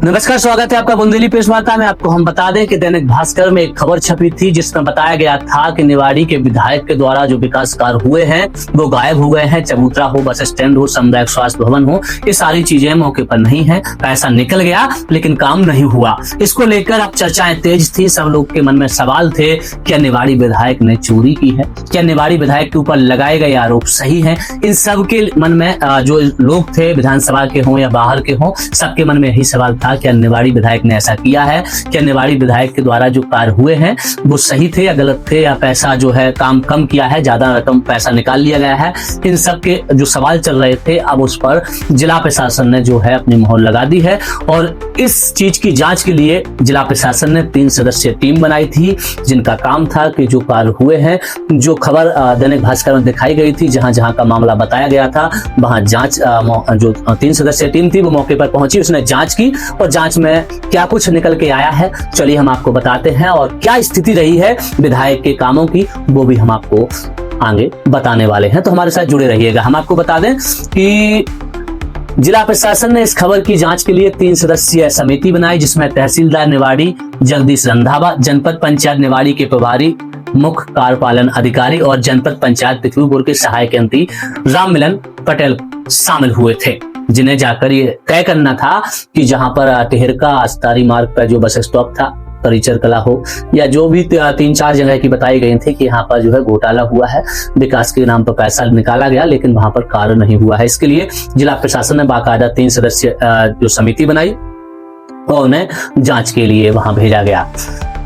नमस्कार, स्वागत है आपका बुंदेली प्रेस वार्ता में। आपको हम बता दें कि दैनिक भास्कर में एक खबर छपी थी जिसमें बताया गया था कि निवाड़ी के विधायक के द्वारा जो विकास कार्य हुए हैं वो गायब हो गए हैं। चबूतरा हो, बस स्टैंड हो, सामुदायिक स्वास्थ्य भवन हो, ये सारी चीजें मौके पर नहीं है। पैसा निकल गया लेकिन काम नहीं हुआ। इसको लेकर अब चर्चाएं तेज थी। सब लोग के मन में सवाल थे, क्या निवाड़ी विधायक ने चोरी की है? क्या निवाड़ी विधायक के ऊपर लगाए गए आरोप सही है? इन सब के मन में जो लोग थे, विधानसभा के हों या बाहर के हों, सबके मन में यही सवाल था, क्या निवाड़ी विधायक ने ऐसा किया है? क्या निवाड़ी विधायक के द्वारा जो कार्य हुए हैं वो सही थे या गलत थे, या पैसा जो है काम कम किया है, ज्यादा रकम पैसा निकाल लिया गया है? इन सब के जो सवाल चल रहे थे, अब उस पर जिला प्रशासन ने जो है अपनी मोहर लगा दी है। और इस चीज की जांच के लिए जिला प्रशासन ने 3 सदस्यीय टीम बनाई थी, जिनका काम था कि जो कार्य हुए हैं, जो खबर दैनिक भास्कर में दिखाई गई थी, जहां जहां का मामला बताया गया था, वहां जांच जो 3 सदस्यीय टीम थी वो मौके पर पहुंची, उसने जांच की और जांच में क्या कुछ निकल के आया है चलिए हम आपको बताते हैं। और क्या स्थिति रही है विधायक के कामों की वो भी हम आपको आगे बताने वाले हैं, तो हमारे साथ जुड़े रहिएगा। हम आपको बता दें कि जिला प्रशासन ने इस खबर की जांच के लिए 3 सदस्यीय समिति बनाई, जिसमें तहसीलदार निवाड़ी जगदीश रंधावा, जनपद पंचायत निवाड़ी के प्रभारी मुख्य कार्यपालन अधिकारी और जनपद पंचायत पृथ्वीपुर के सहायक यंत्री राममिलन पटेल शामिल हुए थे, जिन्हें जाकर ये तय करना था कि जहां पर टेहरका अस्तारी मार्ग पर जो बस स्टॉप था, परिचर कला हो, या जो भी 3-4 जगह की बताई गई थी कि यहाँ पर जो है घोटाला हुआ है, विकास के नाम पर पैसा निकाला गया लेकिन वहां पर कार्य नहीं हुआ है। इसके लिए जिला प्रशासन ने बाकायदा 3 सदस्यीय जो समिति बनाई और उन्हें जांच के लिए वहां भेजा गया।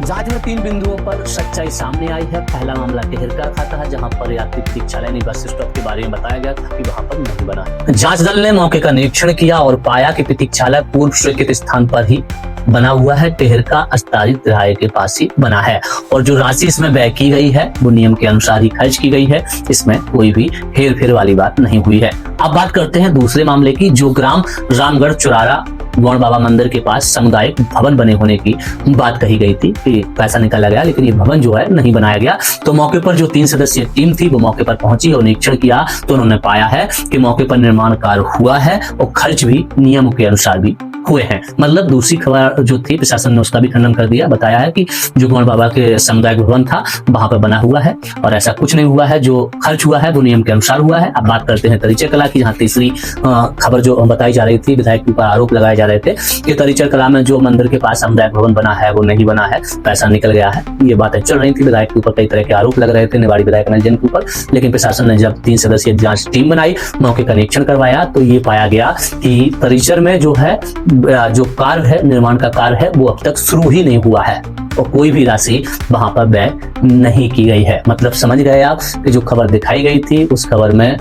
जांच में 3 बिंदुओं पर सच्चाई सामने आई है। पहला मामला टेहरका का था, जहां पर यात्री प्रतीक्षालय बस स्टॉप के बारे में बताया गया था कि वहां पर नहीं बना है। जांच दल ने मौके का निरीक्षण किया और पाया कि प्रतीक्षालय पूर्व स्वीकृत स्थान पर ही बना हुआ है, टेहरका अस्तारी तिराहे के पास ही बना है, और जो राशि इसमें व्यय की गई है वो नियम के अनुसार ही खर्च की गई है। इसमें कोई भी हेर फेर वाली बात नहीं हुई है। अब बात करते हैं दूसरे मामले की, जो ग्राम रामगढ़ चुरारा गौड़ बाबा मंदिर के पास सामुदायिक भवन बने होने की बात कही गई थी कि पैसा निकाला गया लेकिन ये भवन जो है नहीं बनाया गया। तो मौके पर जो 3 सदस्यीय टीम थी वो मौके पर पहुंची और निरीक्षण किया, तो उन्होंने पाया है कि मौके पर निर्माण कार्य हुआ है और खर्च भी नियमों के अनुसार भी हुए हैं। मतलब दूसरी खबर जो थी प्रशासन ने उसका भी खंडन कर दिया, बताया है कि जो गौड़ बाबा के सामुदायिक भवन था वहां पर बना हुआ है और ऐसा कुछ नहीं हुआ है। जो खर्च हुआ है वो नियम के अनुसार हुआ है। अब बात करते हैं तरीचर कला की, जहाँ तीसरी खबर जो बताई जा रही थी, विधायक के ऊपर आरोप लगाए जा रहे थे कि तरीचर कला में जो मंदिर के पास सामुदायिक भवन बना है वो नहीं बना है, पैसा निकल गया है। ये बातें चल रही थी, विधायक के ऊपर कई तरह के आरोप लग रहे थे, निवाड़ी विधायक रंजन के ऊपर। लेकिन प्रशासन ने जब 3 सदस्यीय जांच टीम बनाई, मौके का निरीक्षण करवाया, तो ये पाया गया कि परिसर में जो है जो कार्य है, निर्माण का कार्य है, वो अब तक शुरू ही नहीं हुआ है और कोई भी राशि वहां पर व्यय नहीं की गई है। मतलब समझ गए आप कि जो खबर दिखाई गई थी उस खबर में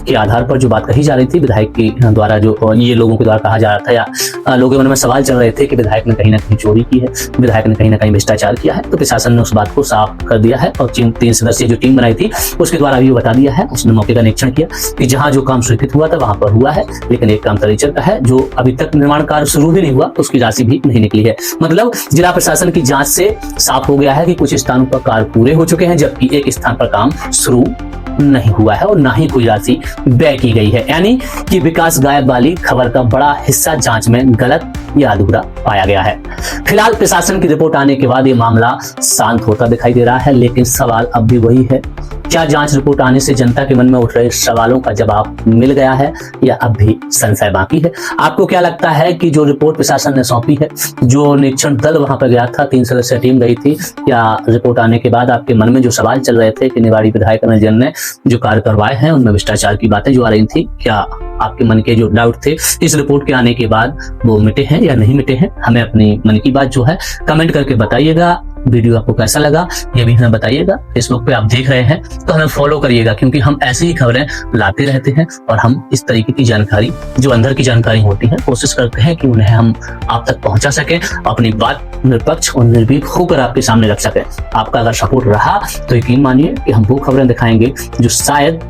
के आधार पर जो बात कही जा रही थी विधायक के द्वारा, जो ये लोगों के द्वारा कहा जा रहा था, या लोगों के मन में सवाल चल रहे थे कि विधायक ने कहीं ना कहीं चोरी की है, विधायक ने कहीं ना कहीं भ्रष्टाचार किया है, तो प्रशासन ने उस बात को साफ कर दिया है। और 3 सदस्यीय जो टीम बनाई थी उसके द्वारा भी बता दिया है, उसने मौके का निरीक्षण किया कि जहां जो काम स्वीकृत हुआ था वहां पर हुआ है, लेकिन एक काम तरीचर का है जो अभी तक निर्माण कार्य शुरू भी नहीं हुआ, उसकी राशि भी नहीं निकली है। मतलब जिला प्रशासन की जांच से साफ हो गया है कि कुछ स्थानों पर कार्य पूरे हो चुके हैं, जबकि एक स्थान पर काम शुरू नहीं हुआ है और ना ही कोई राशि व्यय की गई है। यानी कि विकास गायब वाली खबर का बड़ा हिस्सा जांच में गलत या अधूरा पाया गया है। फिलहाल प्रशासन की रिपोर्ट आने के बाद ये मामला शांत होता दिखाई दे रहा है, लेकिन सवाल अब भी वही है, क्या जांच रिपोर्ट आने से जनता के मन में उठ रहे सवालों का जवाब मिल गया है या अब भी संशय बाकी है? आपको क्या लगता है कि जो रिपोर्ट प्रशासन ने सौंपी है, जो निरीक्षण दल वहां पर गया था, 3 सदस्यीय टीम गई थी, या रिपोर्ट आने के बाद आपके मन में जो सवाल चल रहे थे कि निवाड़ी विधायक रंजन ने जो कार्य करवाए हैं उनमें भ्रष्टाचार की बातें जो आ रही थी, क्या आपके मन के जो डाउट थे इस रिपोर्ट के आने के बाद वो मिटे हैं या नहीं मिटे हैं? हमें अपनी मन की बात जो है कमेंट करके बताइएगा। वीडियो आपको कैसा लगा ये भी हमें बताइएगा। फेसबुक पे आप देख रहे हैं तो हमें फॉलो करिएगा, क्योंकि हम ऐसी ही खबरें लाते रहते हैं और हम इस तरीके की जानकारी जो अंदर की जानकारी होती है कोशिश करते हैं कि उन्हें हम आप तक पहुंचा सकें, अपनी बात निष्पक्ष और निर्भीक होकर आपके सामने रख सकें। आपका अगर सपोर्ट रहा तो यकीन मानिए कि हम वो खबरें दिखाएंगे जो शायद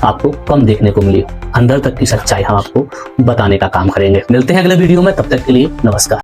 आपको कम देखने को मिली, अंदर तक की सच्चाई हम आपको बताने का काम करेंगे। मिलते हैं अगले वीडियो में, तब तक के लिए नमस्कार।